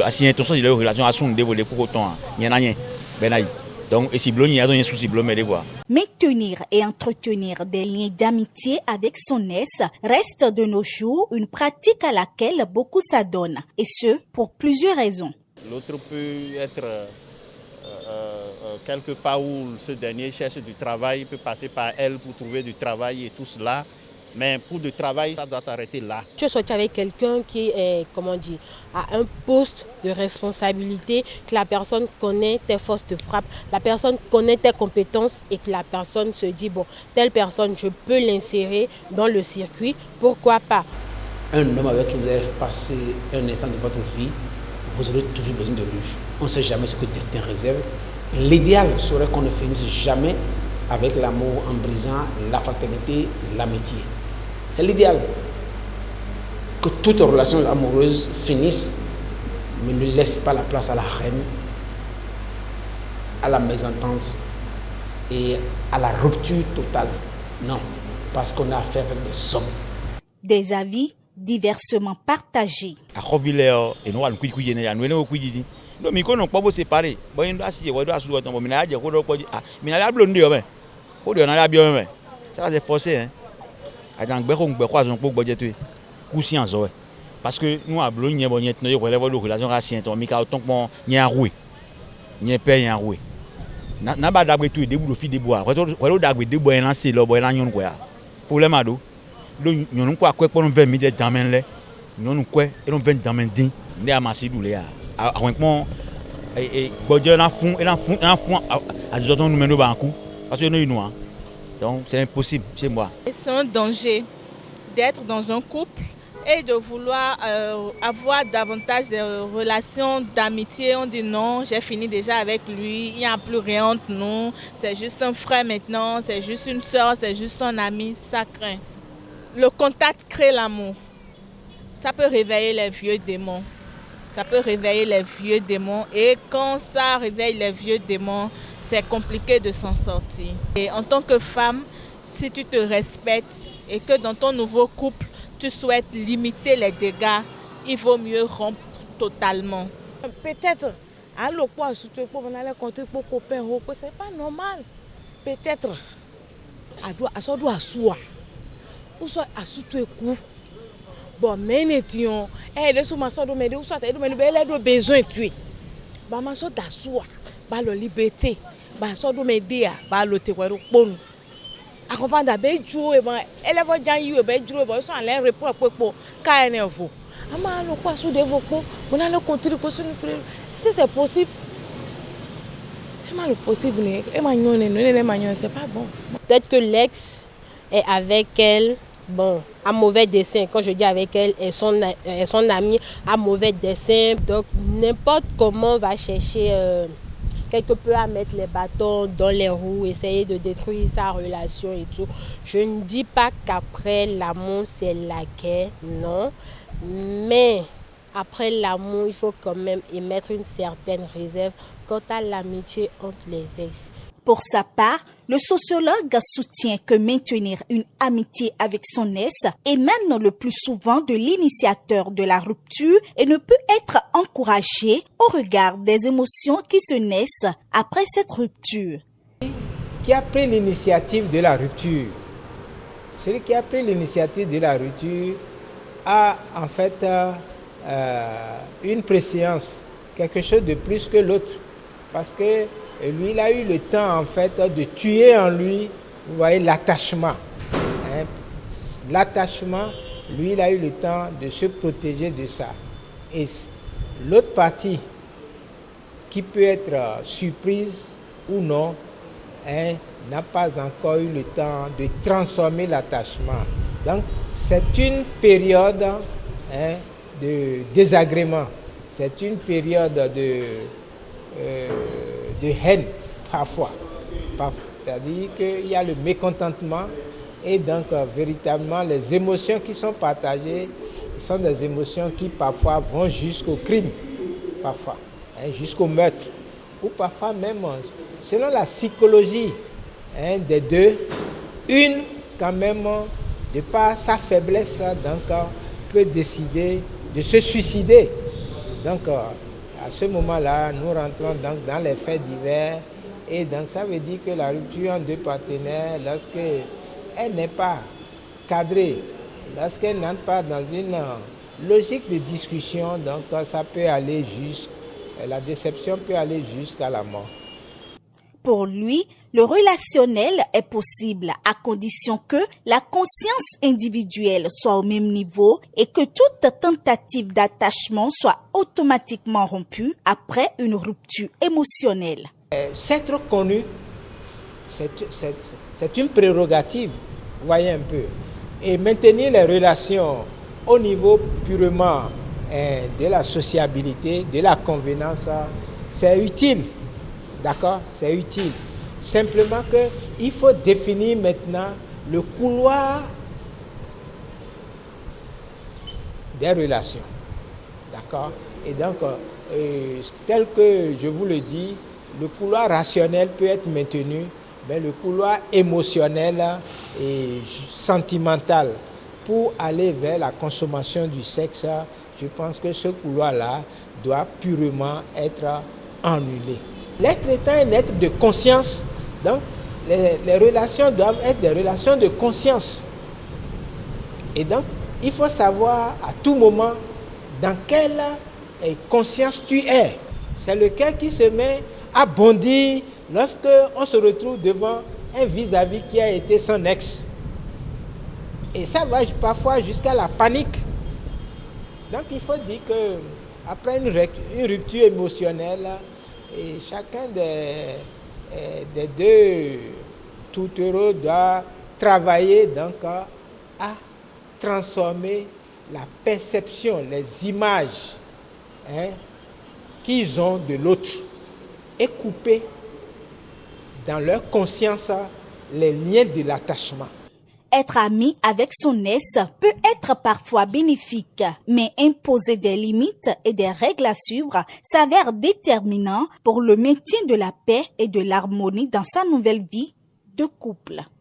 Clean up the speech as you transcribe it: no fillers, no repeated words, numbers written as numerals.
Assis intention de relation à son dévoilé pour autant il y en a rien ben donc et si blon il y a un souci blon mais voir. Maintenir et entretenir des liens d'amitié avec son ex reste de nos jours une pratique à laquelle beaucoup s'adonnent, et ce pour plusieurs raisons. L'autre peut être quelque part où ce dernier cherche du travail, il peut passer par elle pour trouver du travail et tout cela. Mais pour le travail, ça doit s'arrêter là. Tu es sorti avec quelqu'un qui est, a un poste de responsabilité, que la personne connaît tes forces de frappe, la personne connaît tes compétences et que la personne se dit, bon, telle personne, je peux l'insérer dans le circuit, pourquoi pas? Un homme avec qui vous avez passé un instant de votre vie, vous aurez toujours besoin de lui. On ne sait jamais ce que le destin réserve. L'idéal serait qu'on ne finisse jamais avec l'amour en brisant la fraternité, l'amitié. C'est l'idéal. Que toute relation amoureuse finisse, mais ne laisse pas la place à la haine, à la mésentente et à la rupture totale. Non, parce qu'on a affaire avec des hommes. Des avis diversement partagés. À Rovillère, et nous allons couiller, nous allons couiller. Non, mais qu'on n'a pas beau séparer. Bon, il doit s'y avoir à souhaiter. Mais il y a mais il y a la blonde, faut dire on a bien mais ça c'est forcé hein. Donc on peut croiser un peu budget conscience ouais. Parce que nous à blonde il y a bonne nous relève de relation racine mais quand on bon il y a roué. Il y a père il y a roué. Na ba d'après tout des bouts de fi des bois. Quand d'après des bois lancer là bois là nyon quoi. Problème ado. Do nyon quoi pour nous 20 minutes dans main là. Nyon quoi et nous 20 dans main din. Né amasser doulé à vraiment et budget dans fond à des autres nous mène au banco. Parce que nous noirs. Donc c'est impossible chez moi. C'est un danger d'être dans un couple et de vouloir avoir davantage de relations d'amitié. On dit non, j'ai fini déjà avec lui, il n'y a plus rien entre nous, c'est juste un frère maintenant, c'est juste une soeur, c'est juste un ami, ça craint. Le contact crée l'amour. Ça peut réveiller les vieux démons. Ça peut réveiller les vieux démons et quand ça réveille les vieux démons, c'est compliqué de s'en sortir. Et en tant que femme, si tu te respectes et que dans ton nouveau couple, tu souhaites limiter les dégâts, il vaut mieux rompre totalement. Peut-être, alors quoi, si tu peux aller compter pour copain, c'est pas normal. Peut-être, à doit soi, ou soit à sous tes coups. Bon, mais nétion, elle est sous ma soeur de m'aider, ou soit elle a besoin de tuer. Bah, ma soeur d'assoir, bah, la liberté. Bah so do me dia ba lo te kwero ponu akompanda be juo e ba elevo jan yi e be juo e ba so ale report popo ka enevo ama lo kwa so de vopo on a le contrôle ko so si c'est possible c'est mal possible e ma nyone ne ma nyone c'est pas bon. Peut-être que l'ex est avec elle, bon, à mauvais dessein. Quand je dis avec elle, et son ami à mauvais dessein. Donc n'importe comment on va chercher quelque peu à mettre les bâtons dans les roues, essayer de détruire sa relation et tout. Je ne dis pas qu'après l'amour, c'est la guerre, non. Mais après l'amour, il faut quand même émettre une certaine réserve quant à l'amitié entre les ex. Pour sa part, le sociologue soutient que maintenir une amitié avec son ex émane le plus souvent de l'initiateur de la rupture et ne peut être encouragé au regard des émotions qui se naissent après cette rupture. Qui a pris l'initiative de la rupture? Celui qui a pris l'initiative de la rupture a en fait une préséance, quelque chose de plus que l'autre, parce que lui, il a eu le temps, en fait, de tuer en lui, vous voyez, l'attachement. Hein? L'attachement, lui, il a eu le temps de se protéger de ça. Et l'autre partie, qui peut être surprise ou non, hein, n'a pas encore eu le temps de transformer l'attachement. Donc, c'est une période hein, de désagrément. C'est une période de haine parfois. C'est-à-dire qu'il y a le mécontentement et donc véritablement les émotions qui sont partagées sont des émotions qui parfois vont jusqu'au crime, parfois, hein, jusqu'au meurtre, ou parfois même, selon la psychologie hein, des deux, une quand même, de par sa faiblesse, donc, peut décider de se suicider. Donc, à ce moment-là, nous rentrons donc dans les faits divers. Et donc, ça veut dire que la rupture entre deux partenaires, lorsqu'elle n'est pas cadrée, lorsqu'elle n'entre pas dans une logique de discussion, donc ça peut aller la déception peut aller jusqu'à la mort. Pour lui, le relationnel est possible à condition que la conscience individuelle soit au même niveau et que toute tentative d'attachement soit automatiquement rompue après une rupture émotionnelle. S'être connu, c'est une prérogative, voyez un peu. Et maintenir les relations au niveau purement de la sociabilité, de la convenance, c'est utile. D'accord? C'est utile. Simplement qu'il faut définir maintenant le couloir des relations. D'accord? Et donc, tel que je vous le dis, le couloir rationnel peut être maintenu, mais le couloir émotionnel et sentimental pour aller vers la consommation du sexe, je pense que ce couloir-là doit purement être annulé. L'être étant un être de conscience, donc les relations doivent être des relations de conscience. Et donc, il faut savoir à tout moment dans quelle conscience tu es. C'est le cœur qui se met à bondir lorsqu'on se retrouve devant un vis-à-vis qui a été son ex. Et ça va parfois jusqu'à la panique. Donc, il faut dire qu'après une rupture émotionnelle, et chacun des deux tourtereaux doit travailler donc à transformer la perception, les images qu'ils ont de l'autre et couper dans leur conscience les liens de l'attachement. Être ami avec son ex peut être parfois bénéfique, mais imposer des limites et des règles à suivre s'avère déterminant pour le maintien de la paix et de l'harmonie dans sa nouvelle vie de couple.